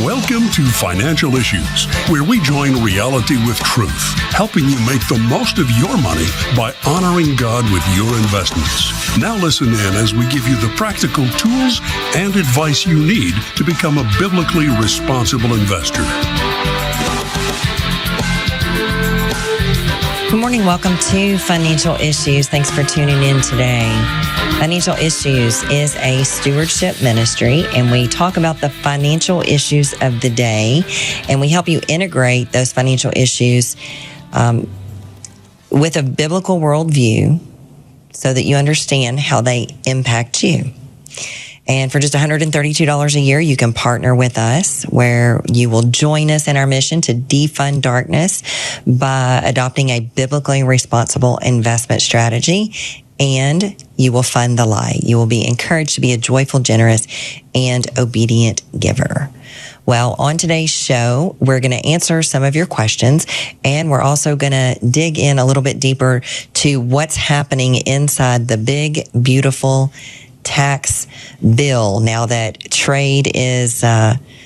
Welcome to Financial Issues, where we join reality with truth, helping you make the most of your money by honoring God with your investments. Now listen in as we give you the practical tools and advice you need to become a biblically responsible investor. Good morning. Welcome to Financial Issues. Thanks for tuning in today. Financial Issues is a stewardship ministry, and we talk about the financial issues of the day, and we help you integrate those financial issues with a biblical worldview so that you understand how they impact you. And for just $132 a year, you can partner with us, where you will join us in our mission to defund darkness by adopting a biblically responsible investment strategy, and you will fund the light. You will be encouraged to be a joyful, generous, and obedient giver. Well, on today's show, we're going to answer some of your questions, and we're also going to dig in a little bit deeper to what's happening inside the big, beautiful tax bill now that trade is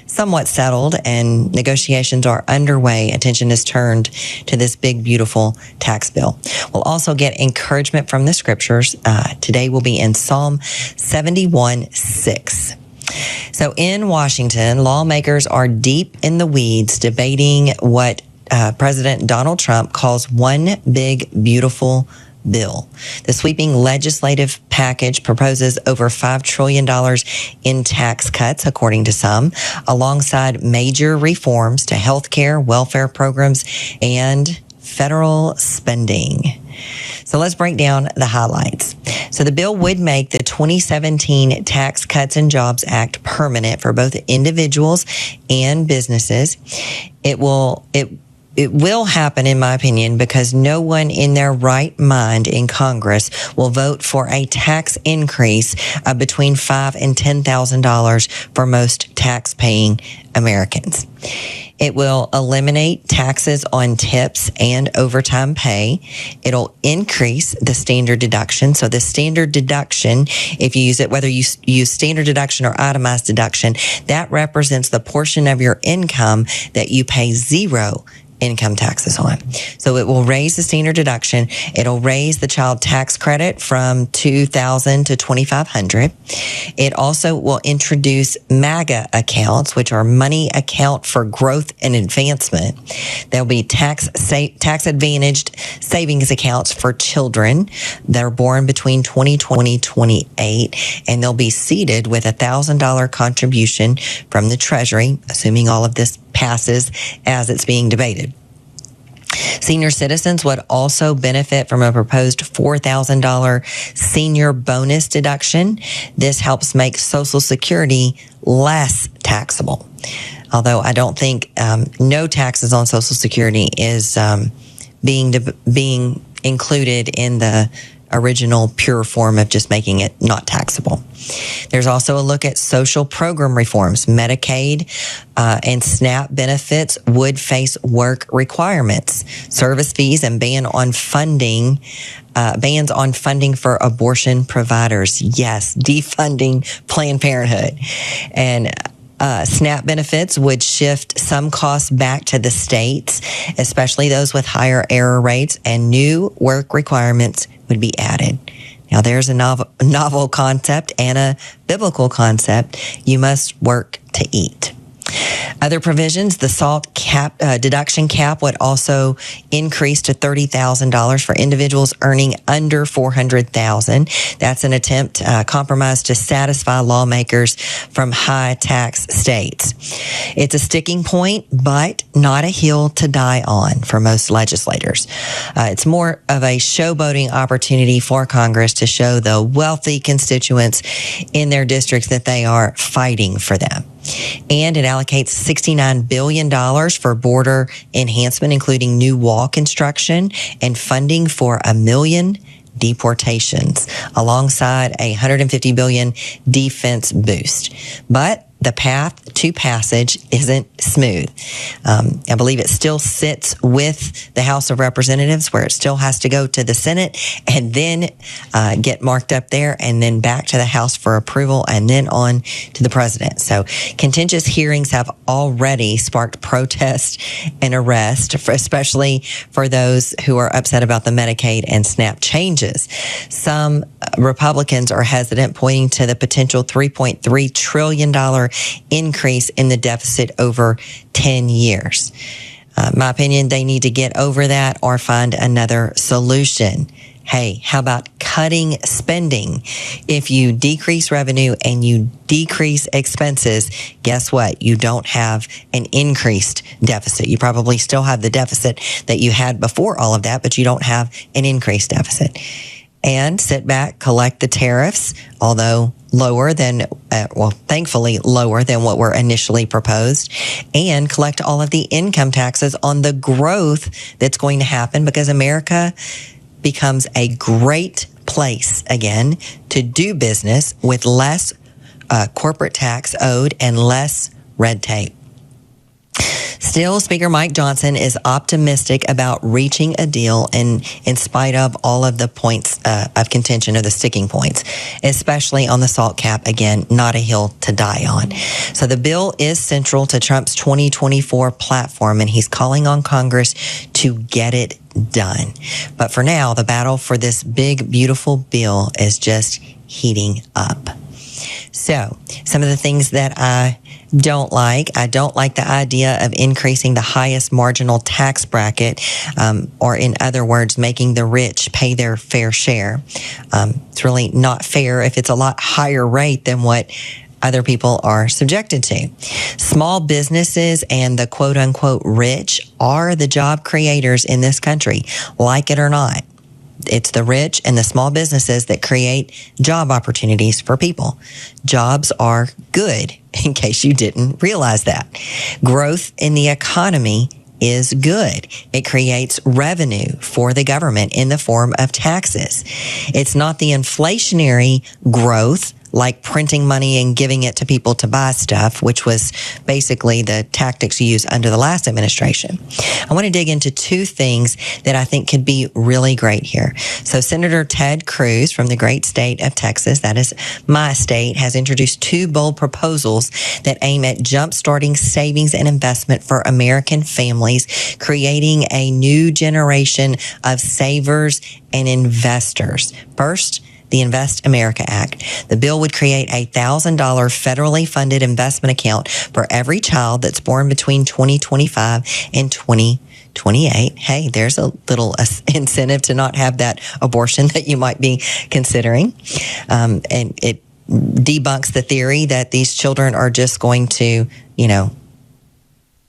somewhat settled and negotiations are underway. Attention is turned to this big, beautiful tax bill. We'll also get encouragement from the scriptures. Today will be in Psalm 71:6. So in Washington, lawmakers are deep in the weeds debating what President Donald Trump calls one big, beautiful bill. The sweeping legislative package proposes over $5 trillion in tax cuts, according to some, alongside major reforms to health care, welfare programs, and federal spending. So let's break down the highlights. So the bill would make the 2017 Tax Cuts and Jobs Act permanent for both individuals and businesses. It will happen, in my opinion, because no one in their right mind in Congress will vote for a tax increase of between $5,000 and $10,000 for most tax-paying Americans. It will eliminate taxes on tips and overtime pay. It'll increase the standard deduction. So the standard deduction, if you use it, whether you use standard deduction or itemized deduction, that represents the portion of your income that you pay zero income taxes on. So it will raise the standard deduction. It'll raise the child tax credit from $2,000 to $2,500. It also will introduce MAGA accounts, which are money account for growth and advancement. There'll be tax advantaged savings accounts for children that are born between 2020 and 2028, and they'll be seeded with a $1,000 contribution from the Treasury, assuming all of this passes as it's being debated. Senior citizens would also benefit from a proposed $4,000 senior bonus deduction. This helps make Social Security less taxable. Although I don't think no taxes on Social Security is being included in the original pure form of just making it not taxable. There's also a look at social program reforms. Medicaid and SNAP benefits would face work requirements, service fees, and bans on funding for abortion providers. Yes, defunding Planned Parenthood. And SNAP benefits would shift some costs back to the states, especially those with higher error rates, and new work requirements would be added. Now, there's a novel concept and a biblical concept. You must work to eat. Other provisions, the SALT deduction cap would also increase to $30,000 for individuals earning under $400,000. That's an attempt, compromise to satisfy lawmakers from high tax states. It's a sticking point, but not a hill to die on for most legislators. It's more of a showboating opportunity for Congress to show the wealthy constituents in their districts that they are fighting for them. And it allocates $69 billion for border enhancement, including new wall construction and funding for 1 million deportations, alongside a $150 billion defense boost. But the path to passage isn't smooth. I believe it still sits with the House of Representatives, where it still has to go to the Senate and then get marked up there and then back to the House for approval and then on to the president. So contentious hearings have already sparked protest and arrest, especially for those who are upset about the Medicaid and SNAP changes. Some Republicans are hesitant, pointing to the potential $3.3 trillion increase in the deficit over 10 years. My opinion, they need to get over that or find another solution. Hey, how about cutting spending? If you decrease revenue and you decrease expenses, guess what? You don't have an increased deficit. You probably still have the deficit that you had before all of that, but you don't have an increased deficit. And sit back, collect the tariffs, although lower than, thankfully lower than what were initially proposed, and collect all of the income taxes on the growth that's going to happen, because America becomes a great place again to do business with less corporate tax owed and less red tape. Still, Speaker Mike Johnson is optimistic about reaching a deal in spite of all of the points of contention, or the sticking points, especially on the SALT cap. Again, not a hill to die on. So the bill is central to Trump's 2024 platform, and he's calling on Congress to get it done. But for now, the battle for this big, beautiful bill is just heating up. So some of the things that I don't like the idea of increasing the highest marginal tax bracket, or in other words, making the rich pay their fair share. It's really not fair if it's a lot higher rate than what other people are subjected to. Small businesses and the quote unquote rich are the job creators in this country, like it or not. It's the rich and the small businesses that create job opportunities for people. Jobs are good, in case you didn't realize that. Growth in the economy is good. It creates revenue for the government in the form of taxes. It's not the inflationary growth, like printing money and giving it to people to buy stuff, which was basically the tactics used under the last administration. I want to dig into two things that I think could be really great here. So Senator Ted Cruz from the great state of Texas, that is my state, has introduced two bold proposals that aim at jump-starting savings and investment for American families, creating a new generation of savers and investors. First, the Invest America Act. The bill would create a $1,000 federally funded investment account for every child that's born between 2025 and 2028. Hey, there's a little incentive to not have that abortion that you might be considering. And it debunks the theory that these children are just going to,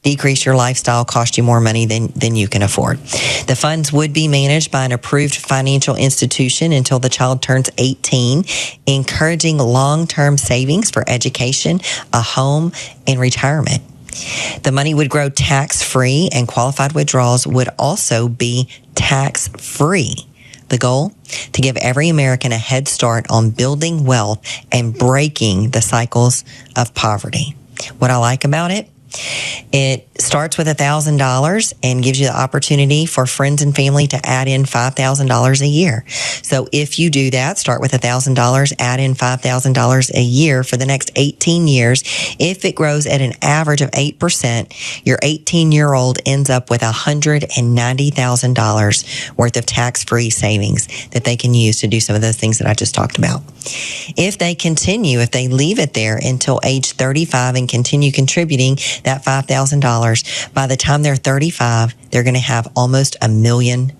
decrease your lifestyle, cost you more money than you can afford. The funds would be managed by an approved financial institution until the child turns 18, encouraging long-term savings for education, a home, and retirement. The money would grow tax-free, and qualified withdrawals would also be tax-free. The goal? To give every American a head start on building wealth and breaking the cycles of poverty. What I like about it? It starts with $1,000 and gives you the opportunity for friends and family to add in $5,000 a year. So if you do that, start with $1,000, add in $5,000 a year for the next 18 years. If it grows at an average of 8%, your 18-year-old ends up with $190,000 worth of tax-free savings that they can use to do some of those things that I just talked about. If they leave it there until age 35 and continue contributing that $5,000, by the time they're 35, they're going to have almost $1 million.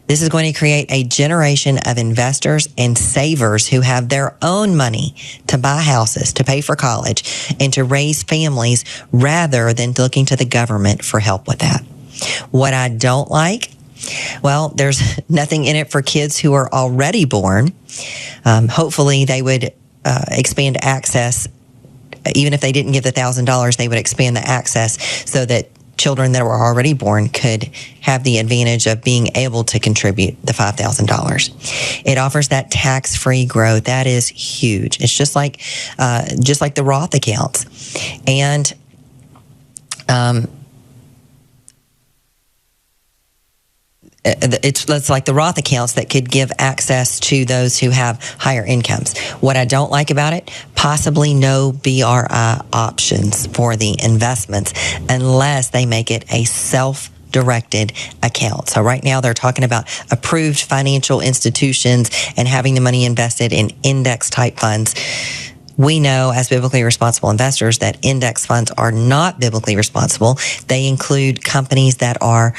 This is going to create a generation of investors and savers who have their own money to buy houses, to pay for college, and to raise families rather than looking to the government for help with that. What I don't like, well, there's nothing in it for kids who are already born. Hopefully they would expand access. Even if they didn't give the $1,000, they would expand the access so that children that were already born could have the advantage of being able to contribute the $5,000. It offers that tax-free growth. That is huge. It's just like the Roth accounts. And it's like the Roth accounts that could give access to those who have higher incomes. What I don't like about it, possibly no BRI options for the investments unless they make it a self-directed account. So right now they're talking about approved financial institutions and having the money invested in index type funds. We know as biblically responsible investors that index funds are not biblically responsible. They include companies that are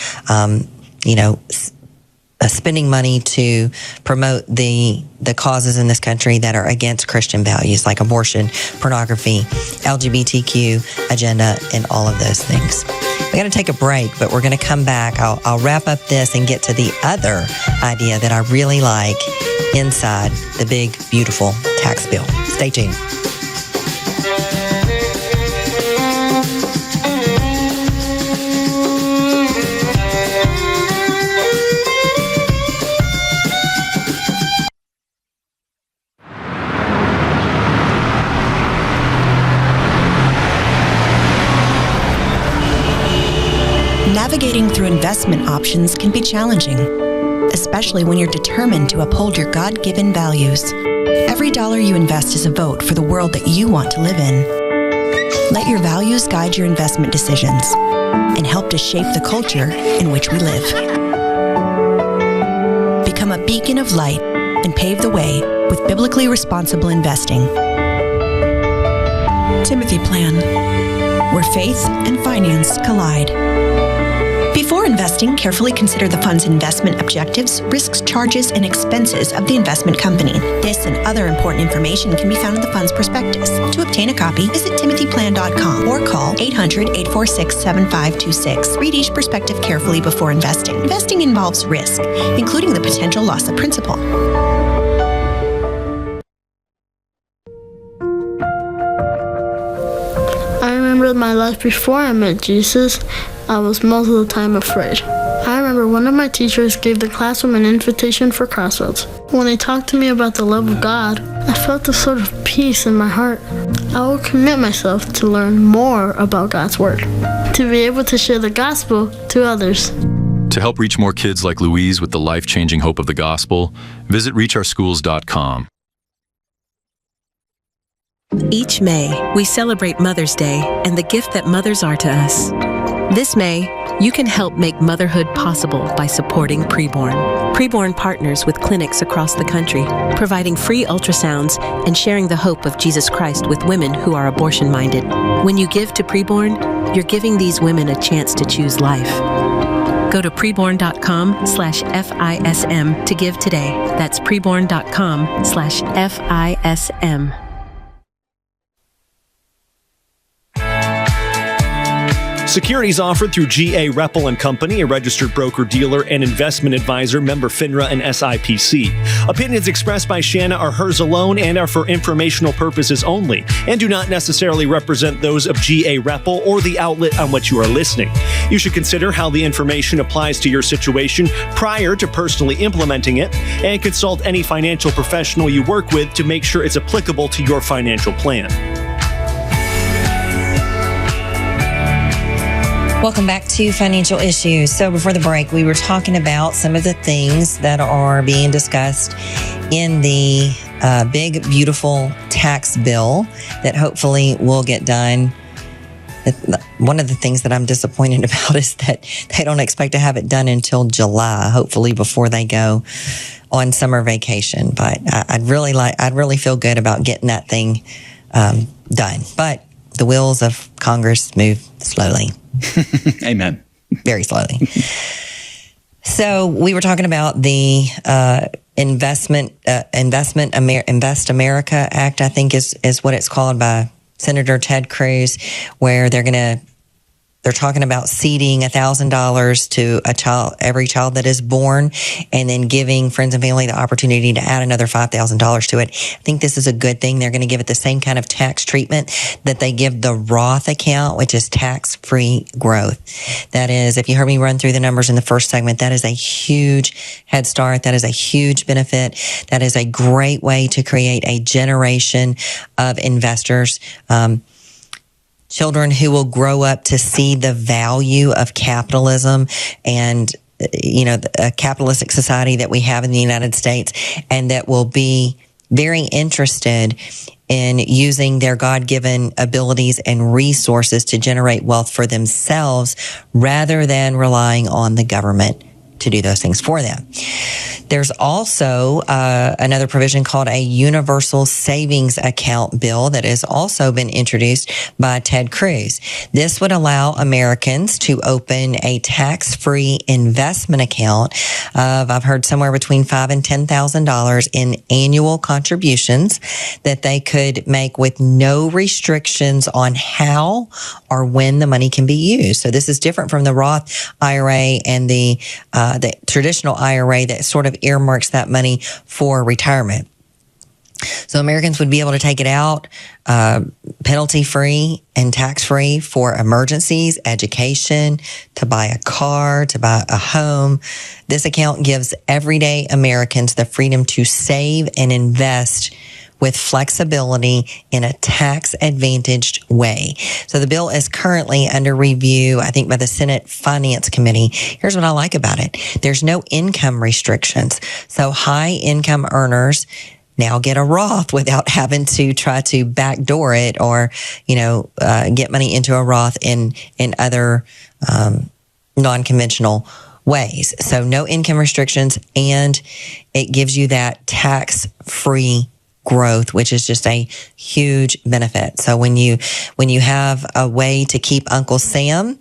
spending money to promote the causes in this country that are against Christian values, like abortion, pornography, LGBTQ agenda, and all of those things. We're going to take a break, but we're going to come back. I'll wrap up this and get to the other idea that I really like inside the big, beautiful tax bill. Stay tuned. Navigating through investment options can be challenging, especially when you're determined to uphold your God-given values. Every dollar you invest is a vote for the world that you want to live in. Let your values guide your investment decisions and help to shape the culture in which we live. Become a beacon of light and pave the way with biblically responsible investing. Timothy Plan, where faith and finance collide. Before investing, carefully consider the fund's investment objectives, risks, charges, and expenses of the investment company. This and other important information can be found in the fund's prospectus. To obtain a copy, visit timothyplan.com or call 800-846-7526. Read each prospectus carefully before investing. Investing involves risk, including the potential loss of principal. I remember my life before I met Jesus. I was most of the time afraid. I remember one of my teachers gave the classroom an invitation for Crossroads. When they talked to me about the love of God, I felt a sort of peace in my heart. I will commit myself to learn more about God's Word, to be able to share the gospel to others. To help reach more kids like Louise with the life-changing hope of the gospel, visit reachOurSchools.com. Each May, we celebrate Mother's Day and the gift that mothers are to us. This May, you can help make motherhood possible by supporting Preborn. Preborn partners with clinics across the country, providing free ultrasounds and sharing the hope of Jesus Christ with women who are abortion-minded. When you give to Preborn, you're giving these women a chance to choose life. Go to preborn.com/FISM to give today. That's preborn.com/FISM. Securities offered through G.A. Reppel & Company, a registered broker-dealer and investment advisor, member FINRA and SIPC. Opinions expressed by Shana are hers alone and are for informational purposes only, and do not necessarily represent those of G.A. Reppel or the outlet on which you are listening. You should consider how the information applies to your situation prior to personally implementing it, and consult any financial professional you work with to make sure it's applicable to your financial plan. Welcome back to Financial Issues. So before the break, we were talking about some of the things that are being discussed in the big, beautiful tax bill that hopefully will get done. One of the things that I'm disappointed about is that they don't expect to have it done until July, hopefully before they go on summer vacation. But I'd really feel good about getting that thing done. But the wheels of Congress move slowly. Amen. Very slowly. So we were talking about the Invest America Act, I think is what it's called, by Senator Ted Cruz, where they're going to They're talking about seeding $1,000 to a child, every child that is born, and then giving friends and family the opportunity to add another $5,000 to it. I think this is a good thing. They're going to give it the same kind of tax treatment that they give the Roth account, which is tax-free growth. That is, if you heard me run through the numbers in the first segment, that is a huge head start. That is a huge benefit. That is a great way to create a generation of investors. Children who will grow up to see the value of capitalism and, a capitalistic society that we have in the United States, and that will be very interested in using their God-given abilities and resources to generate wealth for themselves rather than relying on the government to do those things for them. There's also another provision called a universal savings account bill that has also been introduced by Ted Cruz. This would allow Americans to open a tax-free investment account of, I've heard, somewhere between $5,000 and $10,000 in annual contributions that they could make with no restrictions on how or when the money can be used. So this is different from the Roth IRA and the traditional IRA that sort of earmarks that money for retirement. So Americans would be able to take it out penalty-free and tax-free for emergencies, education, to buy a car, to buy a home. This account gives everyday Americans the freedom to save and invest with flexibility in a tax-advantaged way. So the bill is currently under review, I think, by the Senate Finance Committee. Here's what I like about it. There's no income restrictions. So high-income earners now get a Roth without having to try to backdoor it or, get money into a Roth in other non-conventional ways. So no income restrictions, and it gives you that tax-free growth, which is just a huge benefit. So when you have a way to keep Uncle Sam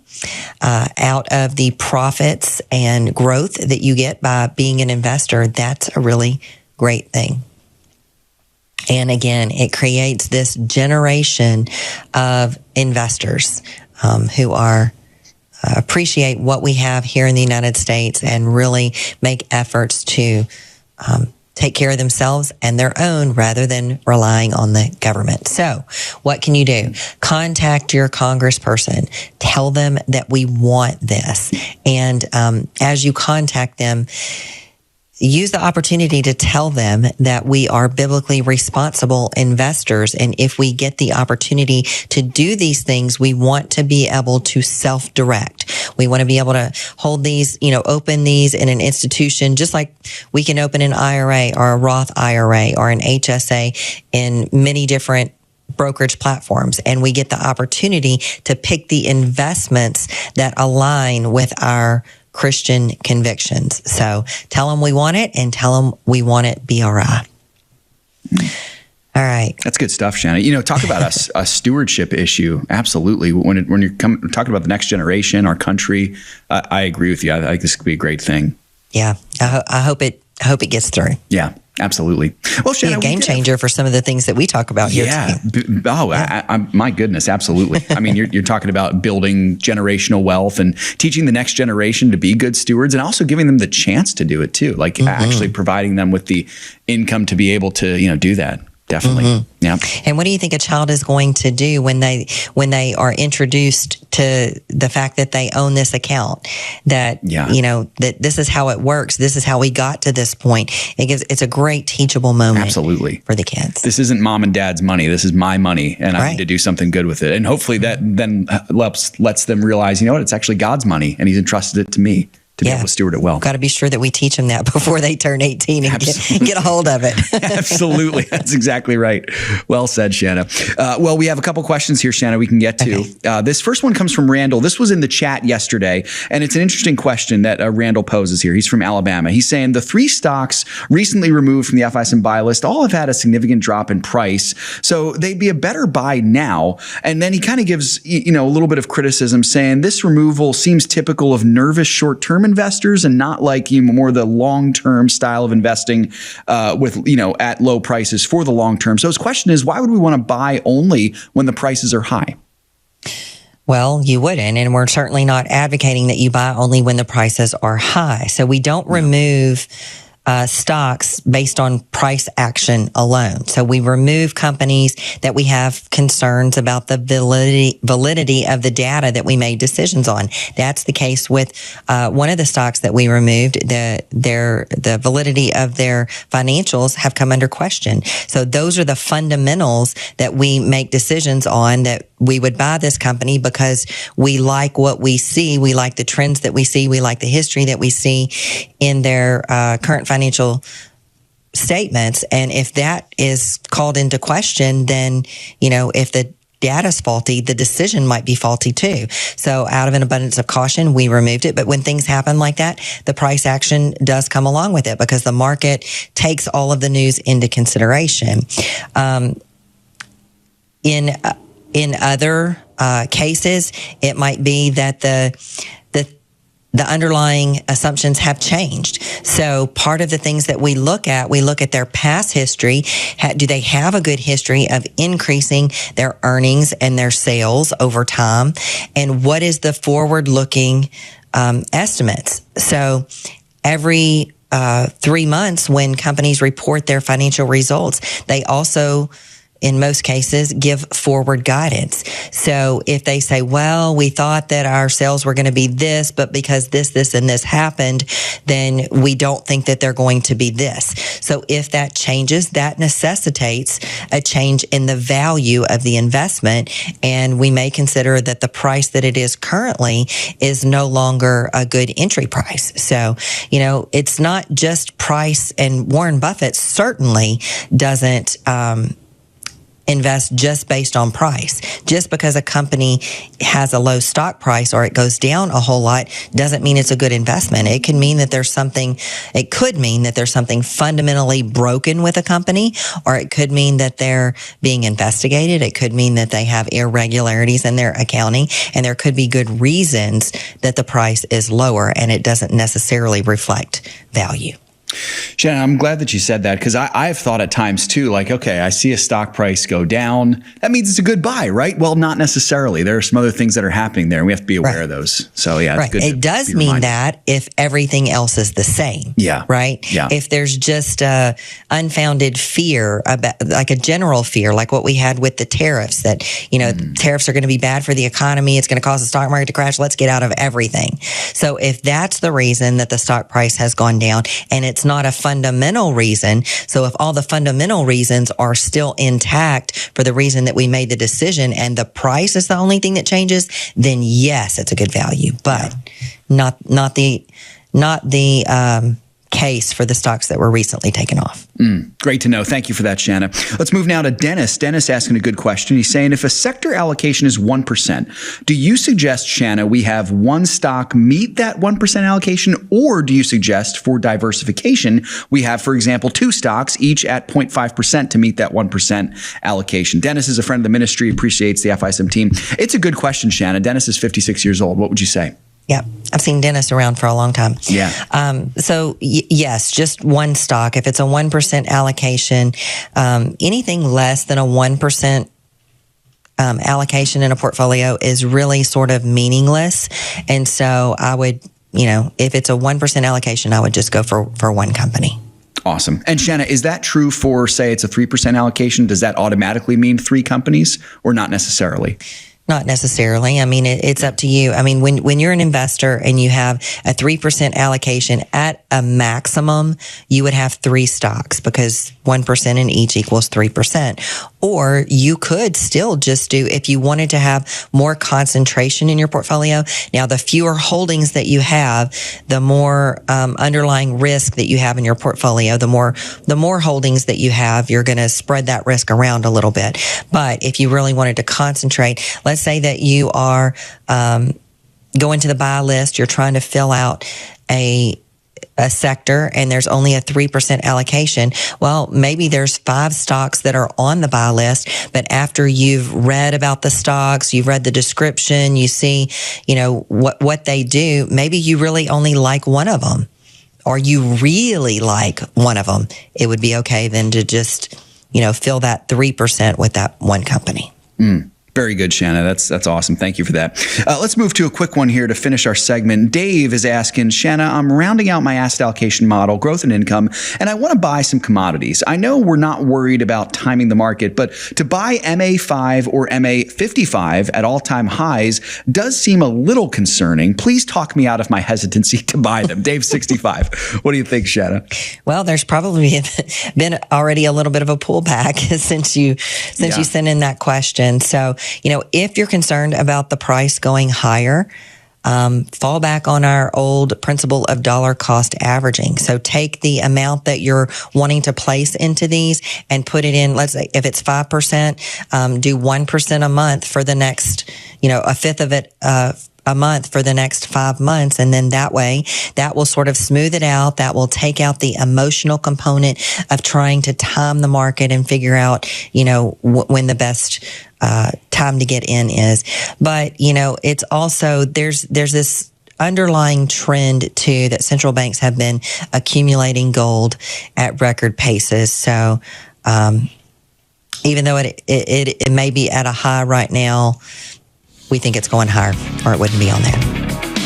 out of the profits and growth that you get by being an investor, that's a really great thing. And again, it creates this generation of investors who are appreciate what we have here in the United States and really make efforts to take care of themselves and their own rather than relying on the government. So what can you do? Contact your congressperson. Tell them that we want this. And as you contact them, use the opportunity to tell them that we are biblically responsible investors. And if we get the opportunity to do these things, we want to be able to self-direct. We want to be able to hold these, open these in an institution, just like we can open an IRA or a Roth IRA or an HSA in many different brokerage platforms. And we get the opportunity to pick the investments that align with our Christian convictions. So tell them we want it, and tell them we want it BRI. All right. That's good stuff, Shana. Talk about a stewardship issue. Absolutely. When you're talking about the next generation, our country, I agree with you. I think this could be a great thing. Yeah. I hope it gets through. Yeah. Absolutely. Well, Shana, be a game changer for some of the things that we talk about here. Yeah. My goodness. Absolutely. I mean, you're talking about building generational wealth and teaching the next generation to be good stewards, and also giving them the chance to do it too. Like actually providing them with the income to be able to, do that. Definitely. Yeah. And what do you think a child is going to do when they are introduced to the fact that they own this account, that, that this is how it works. This is how we got to this point. It's a great teachable moment. Absolutely. For the kids. This isn't mom and dad's money. This is my money, and I need to do something good with it. And hopefully that then lets them realize, it's actually God's money, and he's entrusted it to me to be able to steward it well. Got to be sure that we teach them that before they turn 18 and get a hold of it. Absolutely. That's exactly right. Well said, Shana. Well, we have a couple questions here, Shana, we can get to. Okay. This first one comes from Randall. This was in the chat yesterday, and it's an interesting question that Randall poses here. He's from Alabama. He's saying the 3 stocks recently removed from the FISM buy list all have had a significant drop in price, so they'd be a better buy now. And then he kind of gives a little bit of criticism, saying this removal seems typical of nervous short-term investors and not like more the long-term style of investing with at low prices for the long term. So his question is, why would we want to buy only when the prices are high? Well, you wouldn't, and we're certainly not advocating that you buy only when the prices are high. So we don't remove stocks based on price action alone. So we remove companies that we have concerns about the validity of the data that we made decisions on. That's the case with one of the stocks that we removed. The validity of their financials have come under question. So those are the fundamentals that we make decisions on, that we would buy this company because we like what we see. We like the trends that we see. We like the history that we see in their current financial statements. And if that is called into question, then, if the data's faulty, the decision might be faulty too. So out of an abundance of caution, we removed it. But when things happen like that, the price action does come along with it, because the market takes all of the news into consideration. In other cases, it might be that the underlying assumptions have changed. So part of the things that we look at their past history. Do they have a good history of increasing their earnings and their sales over time? And what is the forward-looking estimates? So every 3 months, when companies report their financial results, they also, in most cases, give forward guidance. So if they say, well, we thought that our sales were going to be this, but because this, and this happened, then we don't think that they're going to be this. So if that changes, that necessitates a change in the value of the investment. And we may consider that the price that it is currently is no longer a good entry price. So, it's not just price, and Warren Buffett certainly doesn't, invest just based on price. Just because a company has a low stock price or it goes down a whole lot doesn't mean it's a good investment. It could mean that there's something fundamentally broken with a company, or it could mean that they're being investigated. It could mean that they have irregularities in their accounting, and there could be good reasons that the price is lower and it doesn't necessarily reflect value. Shannon, I'm glad that you said that, because I've thought at times too, like, okay, I see a stock price go down. That means it's a good buy, right? Well, not necessarily. There are some other things that are happening there, and we have to be aware of those. So yeah, it's good. It does mean that if everything else is the same. Yeah. Right? Yeah. If there's just a unfounded fear about, like a general fear, like what we had with the tariffs, that, tariffs are going to be bad for the economy. It's going to cause the stock market to crash. Let's get out of everything. So if that's the reason that the stock price has gone down, and it's not a fundamental reason. So if all the fundamental reasons are still intact for the reason that we made the decision, and the price is the only thing that changes, then yes, it's a good value, but not the case for the stocks that were recently taken off. Great to know. Thank you for that, Shanna. Let's move now to Dennis. Dennis asking a good question. He's saying, if a sector allocation is 1%, do you suggest, Shanna, we have one stock meet that 1% allocation, or do you suggest for diversification, we have, for example, 2 stocks, each at 0.5% to meet that 1% allocation? Dennis is a friend of the ministry, appreciates the FISM team. It's a good question, Shanna. Dennis is 56 years old. What would you say? Yeah, I've seen Dennis around for a long time. Yeah. So yes, just one stock. If it's a 1% allocation, anything less than a 1% allocation in a portfolio is really sort of meaningless. And so I would, if it's a 1% allocation, I would just go for one company. Awesome. And Shanna, is that true for, say, it's a 3% allocation? Does that automatically mean 3 companies, or not necessarily? Not necessarily. I mean, it's up to you. I mean, when you're an investor and you have a 3% allocation, at a maximum, you would have 3 stocks, because 1% in each equals 3%. Or you could still just do, if you wanted to have more concentration in your portfolio. Now, the fewer holdings that you have, the more underlying risk that you have in your portfolio. The more holdings that you have, you're going to spread that risk around a little bit. But if you really wanted to concentrate, let's say that you are going to the buy list, you're trying to fill out a sector, and there's only a 3% allocation. Well, maybe there's 5 stocks that are on the buy list, but after you've read about the stocks, you've read the description, you see, what they do, maybe you really only like one of them, or you really like one of them. It would be okay then to just, fill that 3% with that one company. Very good, Shana. That's awesome. Thank you for that. Let's move to a quick one here to finish our segment. Dave is asking, Shana, I'm rounding out my asset allocation model, growth and income, and I want to buy some commodities. I know we're not worried about timing the market, but to buy MA5 or MA55 at all-time highs does seem a little concerning. Please talk me out of my hesitancy to buy them. Dave, 65. What do you think, Shana? Well, there's probably been already a little bit of a pullback since you sent in that question. So, if you're concerned about the price going higher, fall back on our old principle of dollar cost averaging. So take the amount that you're wanting to place into these and put it in, let's say if it's 5%, do 1% a month for the next, a fifth of it, a month for the next 5 months. And then that way, that will sort of smooth it out. That will take out the emotional component of trying to time the market and figure out, when the best time to get in is. But, it's also, there's this underlying trend too that central banks have been accumulating gold at record paces. So, even though it may be at a high right now, we think it's going higher, or it wouldn't be on there.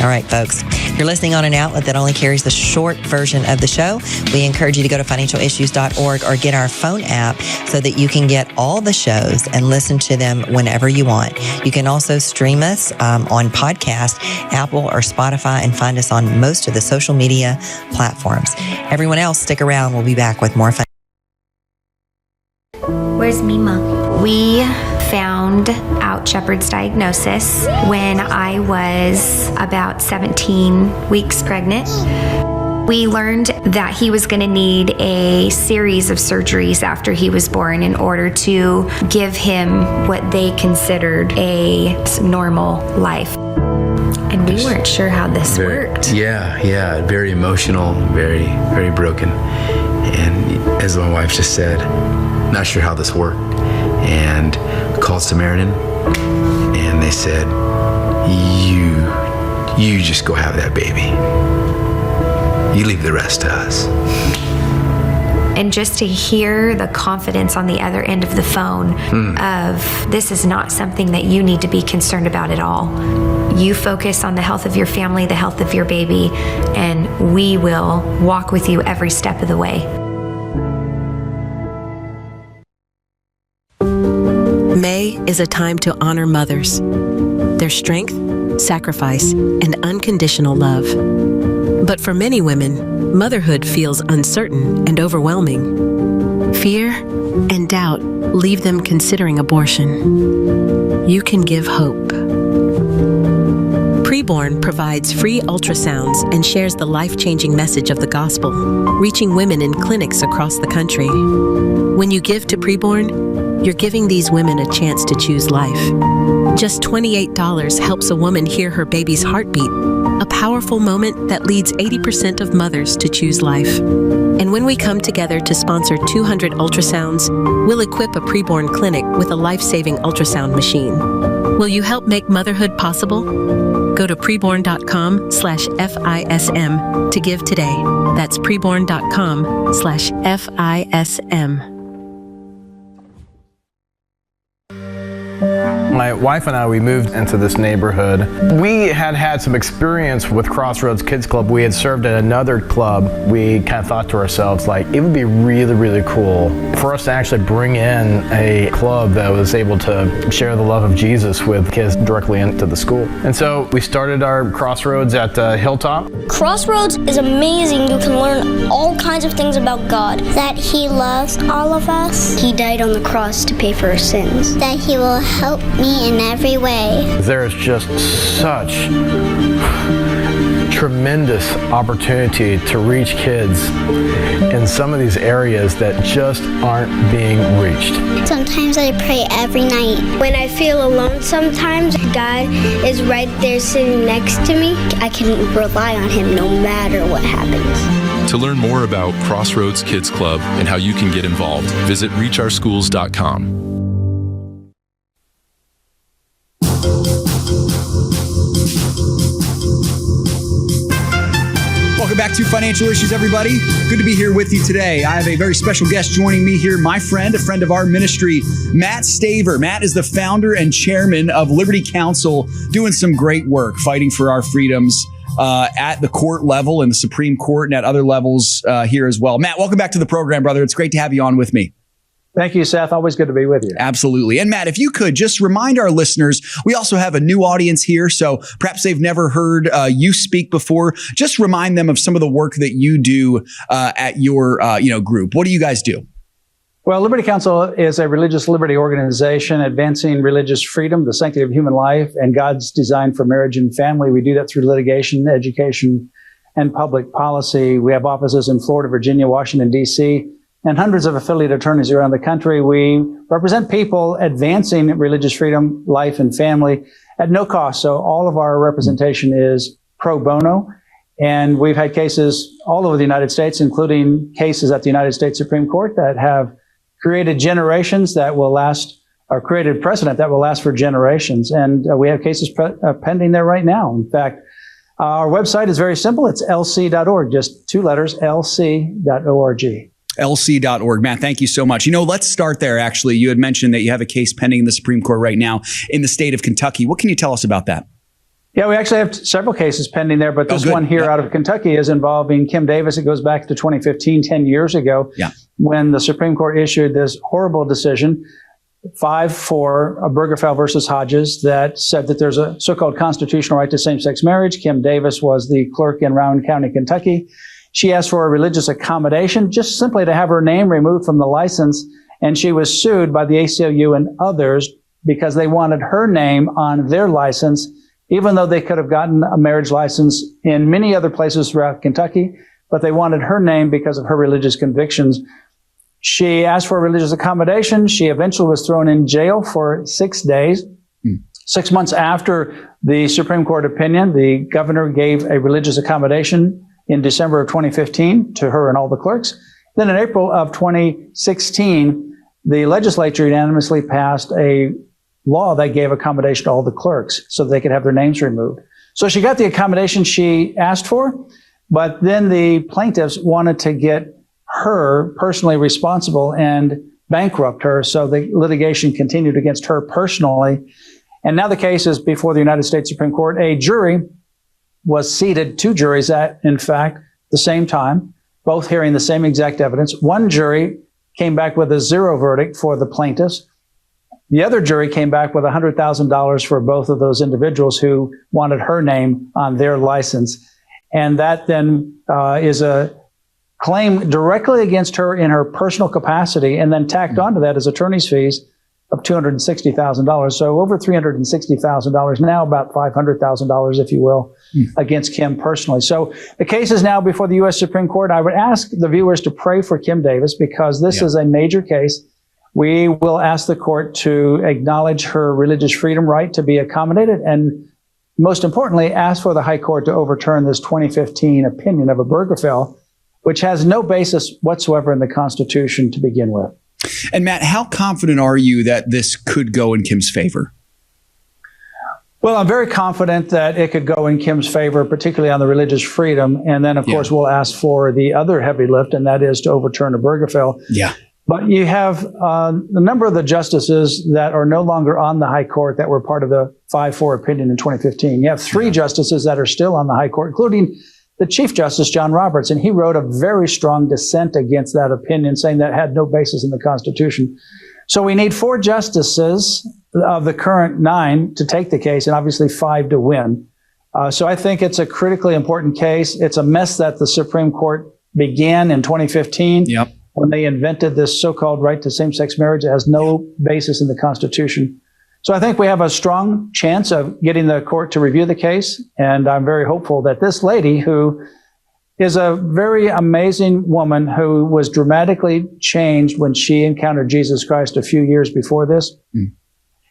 All right, folks, you're listening on an outlet that only carries the short version of the show. We encourage you to go to financialissues.org or get our phone app so that you can get all the shows and listen to them whenever you want. You can also stream us on podcast, Apple or Spotify, and find us on most of the social media platforms. Everyone else, stick around. We'll be back with more fun. Where's Mima? We found out Shepard's diagnosis when I was about 17 weeks pregnant. We learned that he was going to need a series of surgeries after he was born in order to give him what they considered a normal life. And we weren't sure how this worked. Yeah, very emotional, very, very broken. And as my wife just said, not sure how this worked. And called Samaritan, and they said, you just go have that baby. You leave the rest to us. And just to hear the confidence on the other end of the phone of this is not something that you need to be concerned about at all. You focus on the health of your family, the health of your baby, and we will walk with you every step of the way. May is a time to honor mothers, their strength, sacrifice, and unconditional love. But for many women, motherhood feels uncertain and overwhelming. Fear and doubt leave them considering abortion. You can give hope. Preborn provides free ultrasounds and shares the life-changing message of the gospel, reaching women in clinics across the country. When you give to Preborn, you're giving these women a chance to choose life. Just $28 helps a woman hear her baby's heartbeat, a powerful moment that leads 80% of mothers to choose life. And when we come together to sponsor 200 ultrasounds, we'll equip a preborn clinic with a life-saving ultrasound machine. Will you help make motherhood possible? Go to preborn.com/FISM to give today. That's preborn.com/FISM. My wife and I, we moved into this neighborhood. We had some experience with Crossroads Kids Club. We had served at another club. We kind of thought to ourselves, like, it would be really, really cool for us to actually bring in a club that was able to share the love of Jesus with kids directly into the school. And so we started our Crossroads at Hilltop. Crossroads is amazing. You can learn all kinds of things about God. That He loves all of us. He died on the cross to pay for our sins. That He will help me in every way. There is just such tremendous opportunity to reach kids in some of these areas that just aren't being reached. Sometimes I pray every night. When I feel alone sometimes, God is right there sitting next to me. I can rely on Him no matter what happens. To learn more about Crossroads Kids Club and how you can get involved, visit reachourschools.com. back to Financial Issues, everybody. Good to be here with you today. I have a very special guest joining me here, my friend, a friend of our ministry, Matt Staver. Matt is the founder and chairman of Liberty Counsel, doing some great work fighting for our freedoms at the court level and the Supreme Court and at other levels here as well. Matt, welcome back to the program, brother. It's great to have you on with me. Thank you, Seth. Always good to be with you. Absolutely. And Matt, if you could just remind our listeners, we also have a new audience here, so perhaps they've never heard you speak before. Just remind them of some of the work that you do at your group. What do you guys do? Well, Liberty Counsel is a religious liberty organization advancing religious freedom, the sanctity of human life, and God's design for marriage and family. We do that through litigation, education, and public policy. We have offices in Florida, Virginia, Washington, D.C., and hundreds of affiliate attorneys around the country. We represent people advancing religious freedom, life, and family at no cost. So all of our representation is pro bono. And we've had cases all over the United States, including cases at the United States Supreme Court that have created generations that will last, or created precedent that will last for generations. And we have cases pending there right now. In fact, our website is very simple. It's lc.org, just two letters, lc.org. lc.org. Matt, thank you so much. Let's start there, actually. You had mentioned that you have a case pending in the Supreme Court right now in the state of Kentucky. What can you tell us about that? Yeah, we actually have several cases pending there, but this one here out of Kentucky is involving Kim Davis. It goes back to 2015, 10 years ago, when the Supreme Court issued this horrible decision, 5-4, Obergefell versus Hodges, that said that there's a so-called constitutional right to same-sex marriage. Kim Davis was the clerk in Rowan County, Kentucky. She asked for a religious accommodation, just simply to have her name removed from the license, and she was sued by the ACLU and others because they wanted her name on their license, even though they could have gotten a marriage license in many other places throughout Kentucky, but they wanted her name because of her religious convictions. She asked for a religious accommodation. She eventually was thrown in jail for 6 days. 6 months after the Supreme Court opinion, the governor gave a religious accommodation in December of 2015 to her and all the clerks. Then in April of 2016, the legislature unanimously passed a law that gave accommodation to all the clerks so they could have their names removed. So she got the accommodation she asked for, but then the plaintiffs wanted to get her personally responsible and bankrupt her. So the litigation continued against her personally. And now the case is before the United States Supreme Court. A jury was seated, two juries at, in fact, the same time, both hearing the same exact evidence. One jury came back with a 0 verdict for the plaintiffs. The other jury came back with $100,000 for both of those individuals who wanted her name on their license. And that then is a claim directly against her in her personal capacity, and then tacked onto that as attorney's fees of $260,000. So over $360,000, now about $500,000, if you will, against Kim personally. So the case is now before the U.S. Supreme Court. I would ask the viewers to pray for Kim Davis because this is a major case. We will ask the court to acknowledge her religious freedom right to be accommodated, and most importantly, ask for the High Court to overturn this 2015 opinion of Obergefell, which has no basis whatsoever in the Constitution to begin with. And Matt, how confident are you that this could go in Kim's favor? Well, I'm very confident that it could go in Kim's favor, particularly on the religious freedom. And then, of course, we'll ask for the other heavy lift, and that is to overturn Obergefell. Yeah. But you have a number of the justices that are no longer on the High Court that were part of the 5-4 opinion in 2015. You have 3 justices that are still on the High Court, including the Chief Justice, John Roberts, and he wrote a very strong dissent against that opinion, saying that had no basis in the Constitution. So we need 4 justices of the current 9 to take the case, and obviously 5 to win. So I think it's a critically important case. It's a mess that the Supreme Court began in 2015 when they invented this so-called right to same-sex marriage. It has no basis in the Constitution. So I think we have a strong chance of getting the court to review the case, and I'm very hopeful that this lady, who is a very amazing woman who was dramatically changed when she encountered Jesus Christ a few years before this,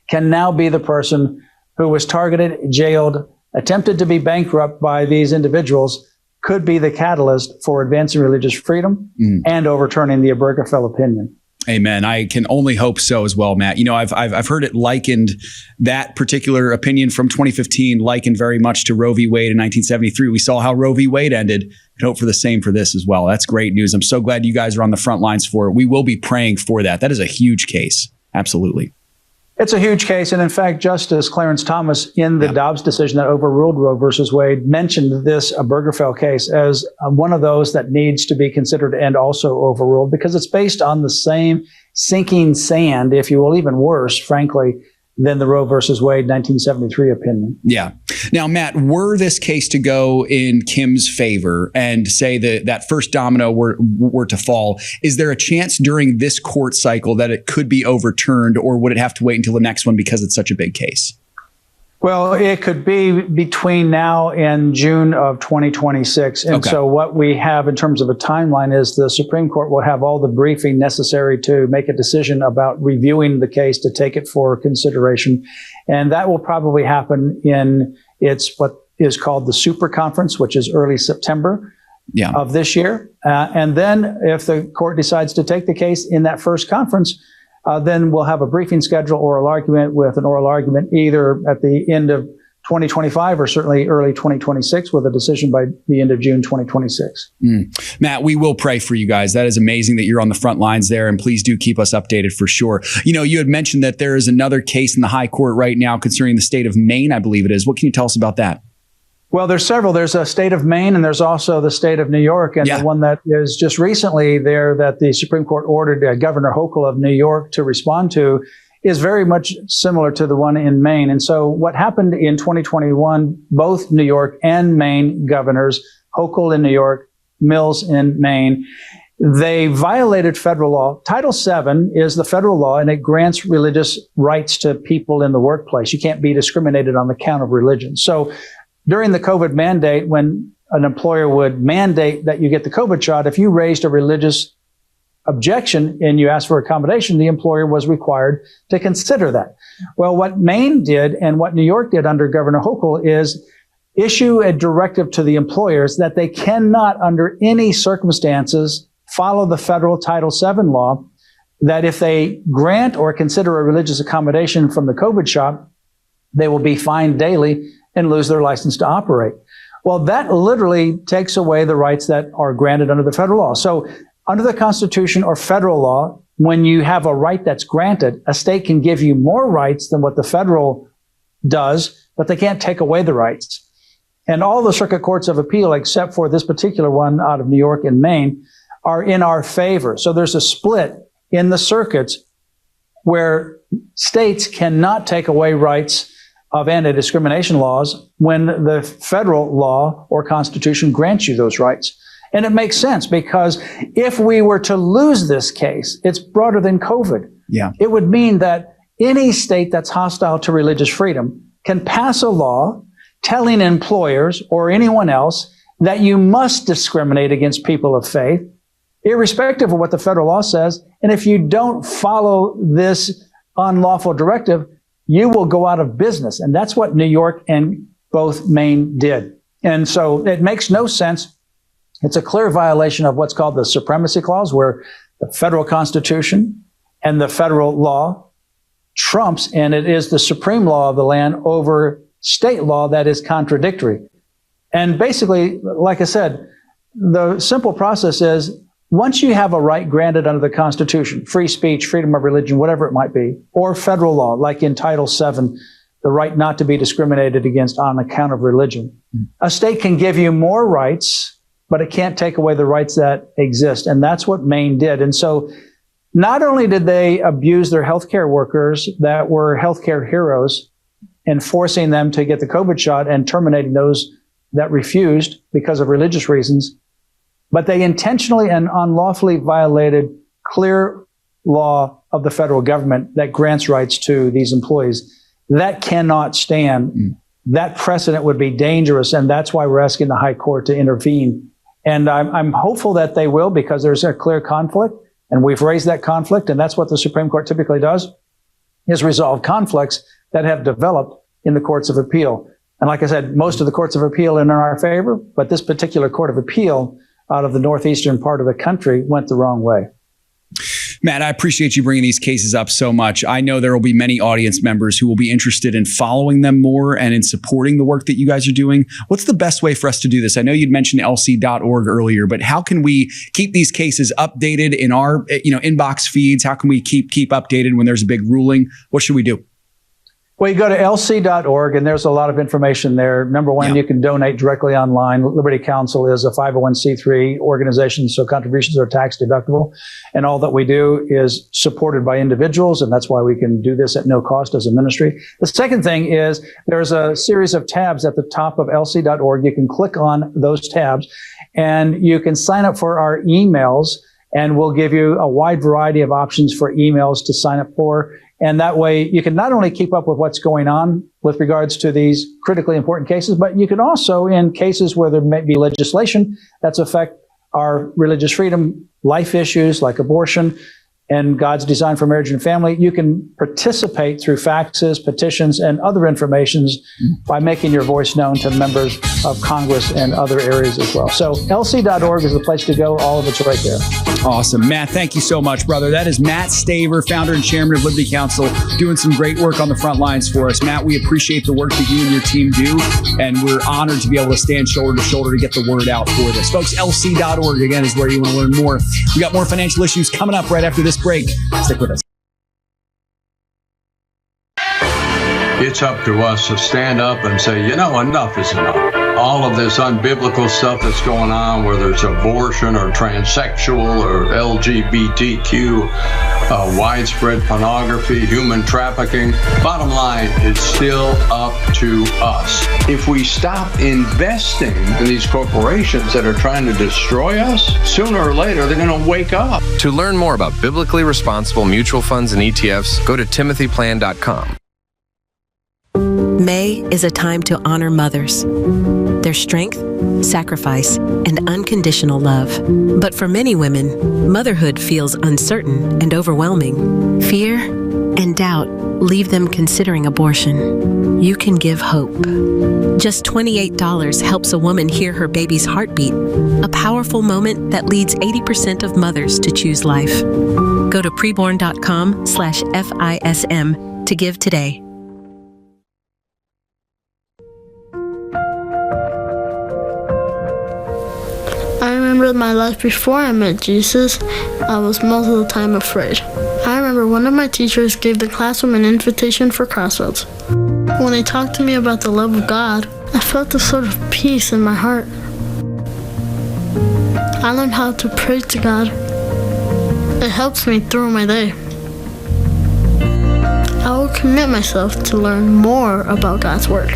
can now be the person who was targeted, jailed, attempted to be bankrupt by these individuals, could be the catalyst for advancing religious freedom and overturning the Obergefell opinion. Amen. I can only hope so as well, Matt. I've heard it likened, that particular opinion from 2015 likened very much to Roe v. Wade in 1973. We saw how Roe v. Wade ended, and hope for the same for this as well. That's great news. I'm so glad you guys are on the front lines for it. We will be praying for that. That is a huge case. Absolutely. It's a huge case. And in fact, Justice Clarence Thomas, in the Dobbs decision that overruled Roe versus Wade, mentioned this Obergefell case as one of those that needs to be considered and also overruled, because it's based on the same sinking sand, if you will, even worse, frankly, than the Roe versus Wade 1973 opinion. Yeah. Now, Matt, were this case to go in Kim's favor and say that first domino were to fall, is there a chance during this court cycle that it could be overturned, or would it have to wait until the next one because it's such a big case? Well, it could be between now and June of 2026. And so what we have in terms of a timeline is the Supreme Court will have all the briefing necessary to make a decision about reviewing the case, to take it for consideration. And that will probably happen in what is called the Super Conference, which is early September of this year. And then if the court decides to take the case in that first conference, then we'll have a briefing schedule, oral argument, with an oral argument either at the end of 2025 or certainly early 2026, with a decision by the end of June 2026. Matt, we will pray for you guys. That is amazing that you're on the front lines there, and please do keep us updated for sure. You had mentioned that there is another case in the high court right now concerning the state of Maine, I believe it is. What can you tell us about that? Well, there's several. There's a state of Maine, and there's also the state of New York. And the one that is just recently there that the Supreme Court ordered Governor Hochul of New York to respond to is very much similar to the one in Maine. And so what happened in 2021, both New York and Maine governors, Hochul in New York, Mills in Maine, they violated federal law. Title VII is the federal law, and it grants religious rights to people in the workplace. You can't be discriminated on the count of religion. So during the COVID mandate, when an employer would mandate that you get the COVID shot, if you raised a religious objection and you asked for accommodation, the employer was required to consider that. Well, what Maine did and what New York did under Governor Hochul is issue a directive to the employers that they cannot, under any circumstances, follow the federal Title VII law, that if they grant or consider a religious accommodation from the COVID shot, they will be fined daily and lose their license to operate. Well, that literally takes away the rights that are granted under the federal law. So under the Constitution or federal law, when you have a right that's granted, a state can give you more rights than what the federal does, but they can't take away the rights. And all the circuit courts of appeal, except for this particular one out of New York and Maine, are in our favor. So there's a split in the circuits where states cannot take away rights of anti-discrimination laws when the federal law or Constitution grants you those rights. And it makes sense, because if we were to lose this case, it's broader than COVID. Yeah. It would mean that any state that's hostile to religious freedom can pass a law telling employers or anyone else that you must discriminate against people of faith, irrespective of what the federal law says. And if you don't follow this unlawful directive, you will go out of business. And that's what New York and both Maine did. And so it makes no sense. It's a clear violation of what's called the Supremacy Clause, where the federal Constitution and the federal law trumps, and it is the supreme law of the land over state law that is contradictory. And basically, like I said, the simple process is, once you have a right granted under the Constitution, free speech, freedom of religion, whatever it might be, or federal law, like in Title VII, the right not to be discriminated against on account of religion, a state can give you more rights, but it can't take away the rights that exist. And that's what Maine did. And so not only did they abuse their healthcare workers that were healthcare heroes and forcing them to get the COVID shot and terminating those that refused because of religious reasons, but they intentionally and unlawfully violated clear law of the federal government that grants rights to these employees. That cannot stand. That precedent would be dangerous, and that's why we're asking the High Court to intervene. And I'm hopeful that they will, because there's a clear conflict, and we've raised that conflict, and that's what the Supreme Court typically does, is resolve conflicts that have developed in the courts of appeal. And like I said, most of the courts of appeal are in our favor, but this particular court of appeal out of the northeastern part of the country went the wrong way. Matt, I appreciate you bringing these cases up so much. I know there will be many audience members who will be interested in following them more and in supporting the work that you guys are doing. What's the best way for us to do this? I know you'd mentioned lc.org earlier, but how can we keep these cases updated in our inbox feeds? How can we keep updated when there's a big ruling? What should we do? Well, you go to lc.org, and there's a lot of information there. Number one, you can donate directly online. Liberty Counsel is a 501c3 organization, so contributions are tax deductible. And all that we do is supported by individuals, and that's why we can do this at no cost as a ministry. The second thing is there's a series of tabs at the top of lc.org. You can click on those tabs, and you can sign up for our emails, and we'll give you a wide variety of options for emails to sign up for. And that way you can not only keep up with what's going on with regards to these critically important cases, but you can also, in cases where there may be legislation that's affect our religious freedom, life issues like abortion, and God's design for marriage and family, you can participate through faxes, petitions, and other informations by making your voice known to members of Congress and other areas as well. So lc.org is the place to go. All of it's right there. Awesome. Matt, thank you so much, brother. That is Matt Staver, founder and chairman of Liberty Counsel, doing some great work on the front lines for us. Matt, we appreciate the work that you and your team do, and we're honored to be able to stand shoulder to shoulder to get the word out for this. Folks, lc.org, again, is where you want to learn more. We got more financial issues coming up right after this break. Stick with us. It's up to us to stand up and say, enough is enough. All of this unbiblical stuff that's going on, whether it's abortion or transsexual or LGBTQ, widespread pornography, human trafficking. Bottom line, it's still up to us. If we stop investing in these corporations that are trying to destroy us, sooner or later they're going to wake up. To learn more about biblically responsible mutual funds and ETFs, go to timothyplan.com. May is a time to honor mothers, their strength, sacrifice, and unconditional love. But for many women, motherhood feels uncertain and overwhelming. Fear and doubt leave them considering abortion. You can give hope. Just $28 helps a woman hear her baby's heartbeat, a powerful moment that leads 80% of mothers to choose life. Go to preborn.com/FISM to give today. I remember my life before I met Jesus. I was most of the time afraid. I remember one of my teachers gave the classroom an invitation for Crossroads. When they talked to me about the love of God, I felt a sort of peace in my heart. I learned how to pray to God. It helps me through my day. I will commit myself to learn more about God's Word,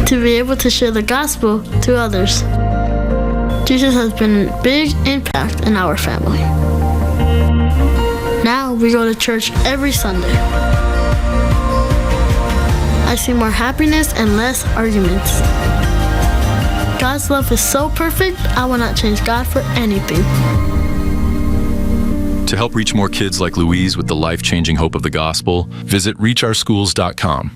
to be able to share the gospel to others. Jesus has been a big impact in our family. Now we go to church every Sunday. I see more happiness and less arguments. God's love is so perfect, I will not change God for anything. To help reach more kids like Louise with the life-changing hope of the gospel, visit reachOurSchools.com.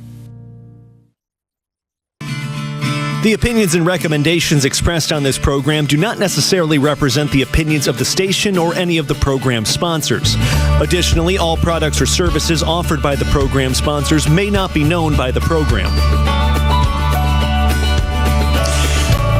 The opinions and recommendations expressed on this program do not necessarily represent the opinions of the station or any of the program sponsors. Additionally, all products or services offered by the program sponsors may not be known by the program.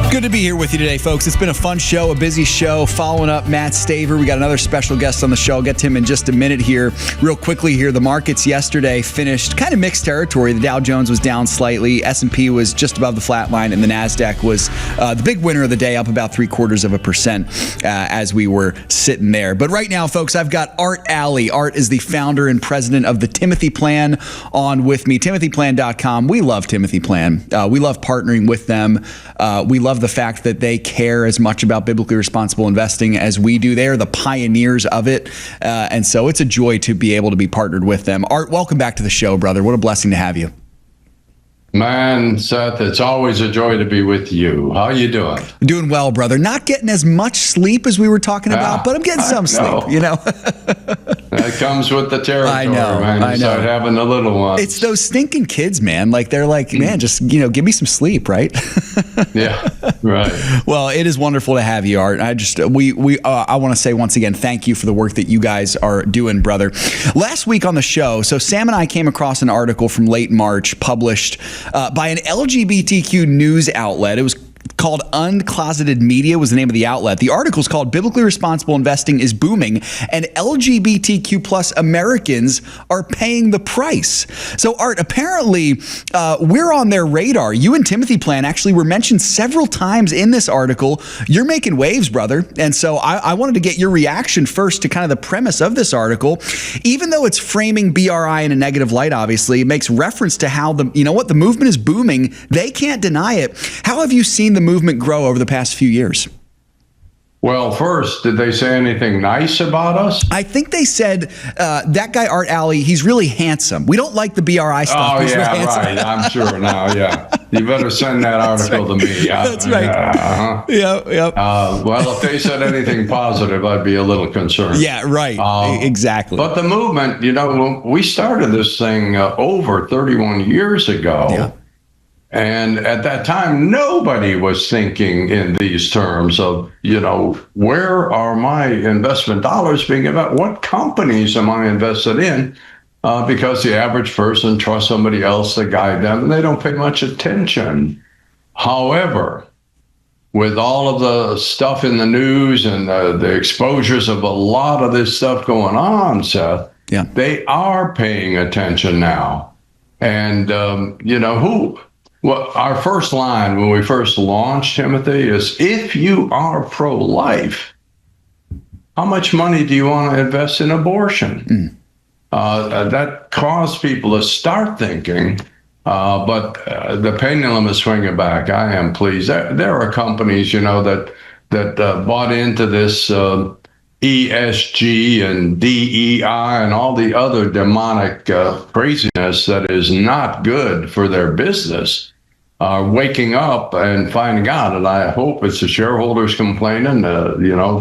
Good to be here with you today, folks. It's been a fun show, a busy show. Following up Matt Staver, we got another special guest on the show. I'll get to him in just a minute here. Real quickly here, the markets yesterday finished kind of mixed territory. The Dow Jones was down slightly. S&P was just above the flat line, and the NASDAQ was the big winner of the day, up about 0.75% as we were sitting there. But right now, folks, I've got Art Alley. Art is the founder and president of the Timothy Plan on with me. TimothyPlan.com. We love Timothy Plan. We love partnering with them. We love the fact that they care as much about biblically responsible investing as we do. They are the pioneers of it. And so it's a joy to be able to be partnered with them. Art, welcome back to the show, brother. What a blessing to have you. Man, Seth, it's always a joy to be with you. How you doing? Doing well, brother. Not getting as much sleep as we were talking about, but I'm getting some sleep, you know. It comes with the territory, I know, man. You I know. start having the little ones. It's those stinking kids, man. Like they're like, man, just give me some sleep, right? Yeah, right. Well, it is wonderful to have you, Art. I want to say once again, thank you for the work that you guys are doing, brother. Last week on the show, so Sam and I came across an article from late March published by an LGBTQ news outlet. It was called Uncloseted Media was the name of the outlet. The article is called Biblically Responsible Investing is Booming and LGBTQ plus Americans are paying the price. So Art, apparently we're on their radar. You and Timothy Plan actually were mentioned several times in this article. You're making waves, brother. And so I wanted to get your reaction first to kind of the premise of this article. Even though it's framing BRI in a negative light, obviously, it makes reference to how the movement is booming. They can't deny it. How have you seen the movement grow over the past few years? Well, first, did they say anything nice about us? I think they said that guy, Art Alley, he's really handsome. We don't like the BRI stuff. Oh, He's yeah, really right. I'm sure now, yeah. You better send that article to me. That's right. Uh-huh. Yeah. Well, if they said anything positive, I'd be a little concerned. Yeah, right. Exactly. But the movement, we started this thing over 31 years ago. Yeah. And at that time, nobody was thinking in these terms of, where are my investment dollars being invested? What companies am I invested in? Because the average person trusts somebody else to guide them, and they don't pay much attention. However, with all of the stuff in the news and the exposures of a lot of this stuff going on, Seth, they are paying attention now. And, Well, our first line when we first launched, Timothy, is if you are pro-life, how much money do you want to invest in abortion? That caused people to start thinking, but the pendulum is swinging back. I am pleased. There are companies, that bought into this ESG and DEI and all the other demonic craziness that is not good for their business. Are waking up and finding out, and I hope it's the shareholders complaining,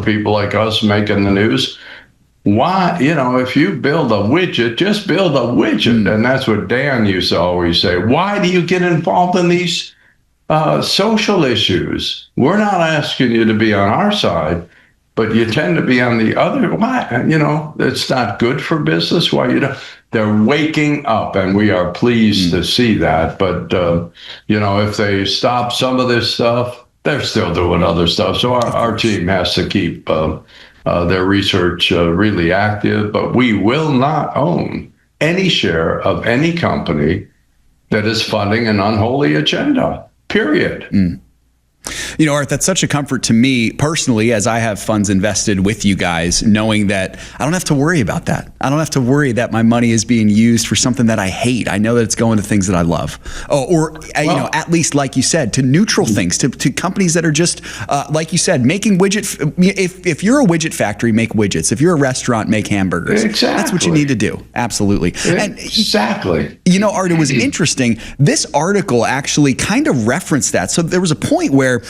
people like us making the news. Why, if you build a widget, just build a widget. And that's what Dan used to always say. Why do you get involved in these social issues? We're not asking you to be on our side, but you tend to be on the other. Why? It's not good for business. Why they're waking up, and we are pleased to see that. But if they stop some of this stuff, they're still doing other stuff. So our team has to keep their research really active. But we will not own any share of any company that is funding an unholy agenda. Period. Art, that's such a comfort to me personally, as I have funds invested with you guys, knowing that I don't have to worry about that. I don't have to worry that my money is being used for something that I hate. I know that it's going to things that I love. At least, like you said, to neutral things, to companies that are just, like you said, making widget. If you're a widget factory, make widgets. If you're a restaurant, make hamburgers. Exactly. That's what you need to do. Absolutely. Exactly. Art, it was interesting. This article actually kind of referenced that. So there was a point where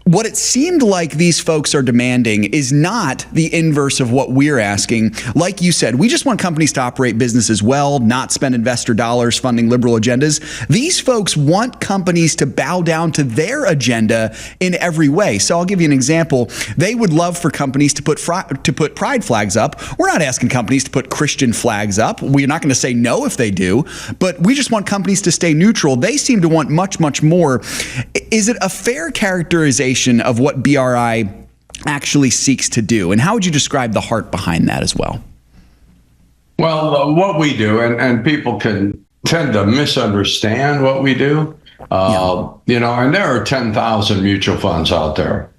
what it seemed like these folks are demanding is not the inverse of what we're asking. Like you said, we just want companies to operate businesses well, not spend investor dollars funding liberal agendas. These folks want companies to bow down to their agenda in every way. So I'll give you an example. They would love for companies to put pride flags up. We're not asking companies to put Christian flags up. We're not going to say no if they do, but we just want companies to stay neutral. They seem to want much, much more. Is it a fair characterization of what BRI actually seeks to do? And how would you describe the heart behind that as well? Well, what we do, and people can tend to misunderstand what we do, and there are 10,000 mutual funds out there.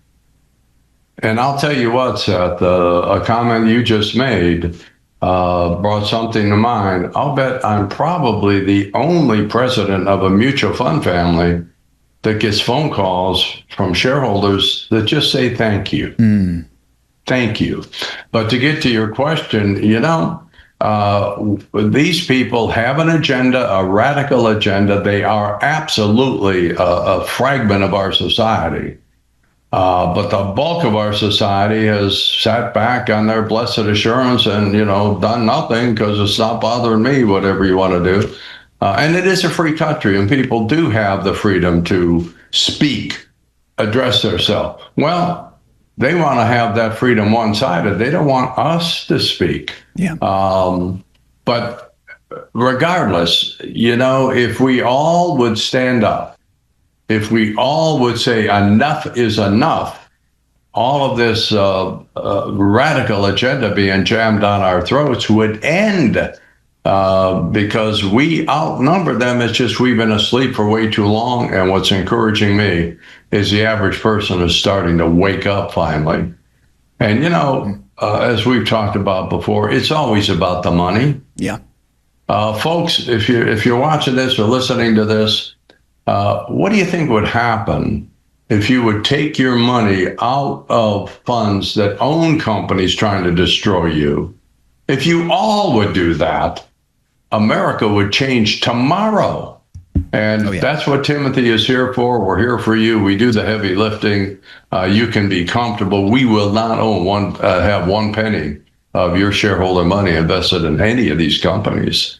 And I'll tell you what, Seth, a comment you just made brought something to mind. I'll bet I'm probably the only president of a mutual fund family that gets phone calls from shareholders that just say thank you. Thank you. But to get to your question, these people have an agenda, a radical agenda. They are absolutely a fragment of our society. But the bulk of our society has sat back on their blessed assurance and, done nothing because it's not bothering me, whatever you want to do. And it is a free country, and people do have the freedom to speak, address themselves. Well, they want to have that freedom one-sided. They don't want us to speak. Yeah. But regardless, if we all would stand up, if we all would say enough is enough, all of this radical agenda being jammed down our throats would end because we outnumber them. It's just we've been asleep for way too long. And what's encouraging me is the average person is starting to wake up finally. And, as we've talked about before, it's always about the money. Yeah. Folks, if you're watching this or listening to this, what do you think would happen if you would take your money out of funds that own companies trying to destroy you? If you all would do that, America would change tomorrow. And that's what Timothy is here for. We're here for you. We do the heavy lifting. You can be comfortable. We will not have one penny of your shareholder money invested in any of these companies.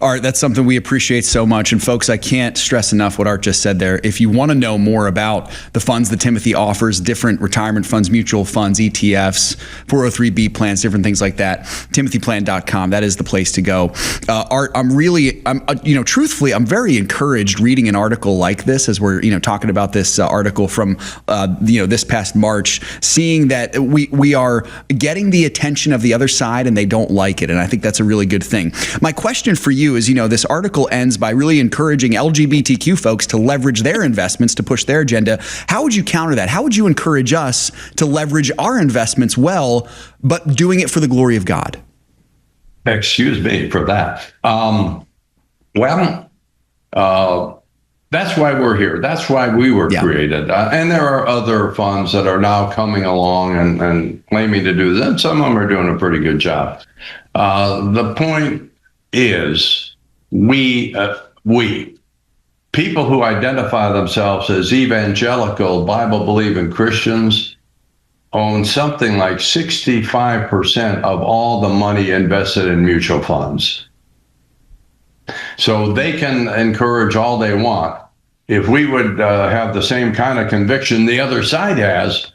Art, that's something we appreciate so much. And folks, I can't stress enough what Art just said there. If you want to know more about the funds that Timothy offers, different retirement funds, mutual funds, ETFs, 403B plans, different things like that, timothyplan.com, that is the place to go. Art, truthfully, I'm very encouraged reading an article like this as we're, talking about this article from, this past March, seeing that we are getting the attention of the other side and they don't like it. And I think that's a really good thing. My question for you is, this article ends by really encouraging LGBTQ folks to leverage their investments to push their agenda. How would you counter that? How would you encourage us to leverage our investments well, but doing it for the glory of God? Excuse me for that. That's why we're here. That's why we were created. And there are other funds that are now coming along and claiming to do that. Some of them are doing a pretty good job. The point is, we people who identify themselves as evangelical, Bible-believing Christians own something like 65% of all the money invested in mutual funds. So they can encourage all they want. If we would have the same kind of conviction the other side has,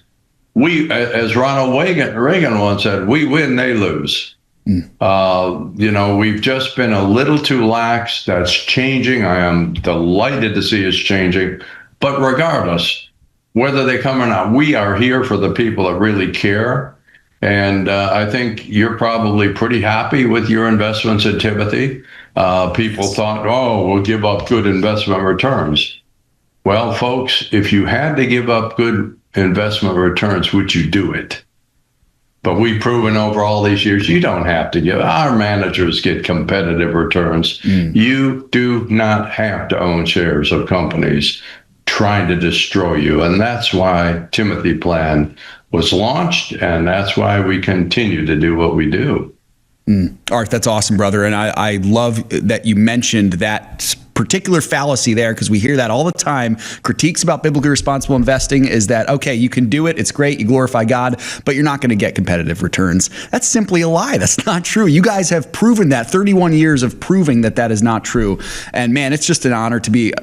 as Ronald Reagan once said, we win, they lose. We've just been a little too lax. That's changing. I am delighted to see it's changing. But regardless, whether they come or not, we are here for the people that really care. And I think you're probably pretty happy with your investments in Timothy. People thought, we'll give up good investment returns. Well, folks, if you had to give up good investment returns, would you do it? But we've proven over all these years, you don't have to give. Our managers get competitive returns. You do not have to own shares of companies trying to destroy you. And that's why Timothy Plan was launched. And that's why we continue to do what we do. Art, that's awesome, brother. And I love that you mentioned that particular fallacy there, because we hear that all the time. Critiques about biblically responsible investing is that, okay, you can do it. It's great. You glorify God, but you're not going to get competitive returns. That's simply a lie. That's not true. You guys have proven that, 31 years of proving that that is not true. And man, it's just an honor to be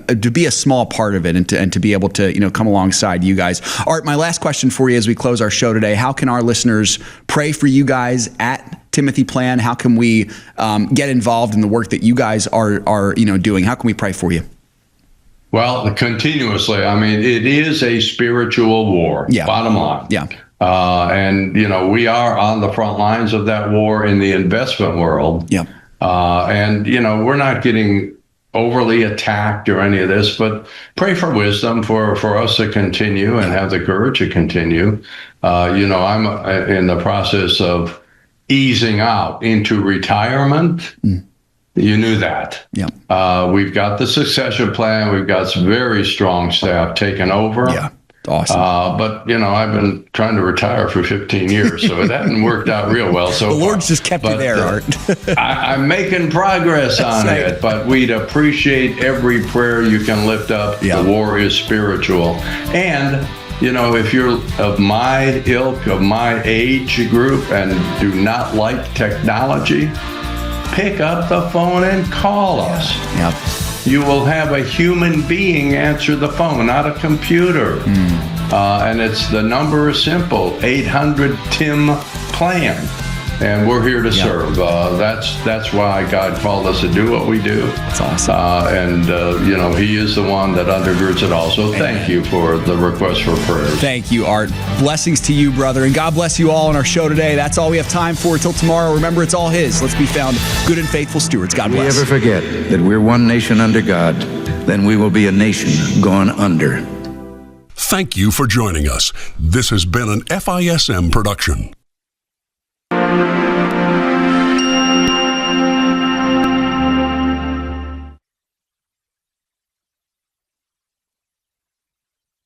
a small part of it and to be able to, come alongside you guys. Art, my last question for you as we close our show today, how can our listeners pray for you guys at Timothy Plan? How can we get involved in the work that you guys are doing? How can we pray for you? Well, continuously. I mean, it is a spiritual war. Bottom line. And we are on the front lines of that war in the investment world. And we're not getting overly attacked or any of this, but pray for wisdom for us to continue and have the courage to continue. I'm in the process of easing out into retirement. You knew that. We've got the succession plan. We've got some very strong staff taking over. Awesome. But, I've been trying to retire for 15 years, so it hasn't worked out real well so The far. Lord's just kept you there, Art. I'm making progress on it, but we'd appreciate every prayer you can lift up. The war is spiritual. And, if you're of my ilk, of my age group, and do not like technology, pick up the phone and call us. Yep. You will have a human being answer the phone, not a computer. And the number is simple, 800-TIM-PLAN. And we're here to serve. That's why God called us to do what we do. That's awesome. He is the one that undergirds it all. So thank you for the request for prayers. Thank you, Art. Blessings to you, brother. And God bless you all on our show today. That's all we have time for. Until tomorrow, remember, it's all His. Let's be found good and faithful stewards. God bless. If we ever forget that we're one nation under God, then we will be a nation gone under. Thank you for joining us. This has been an FISM production.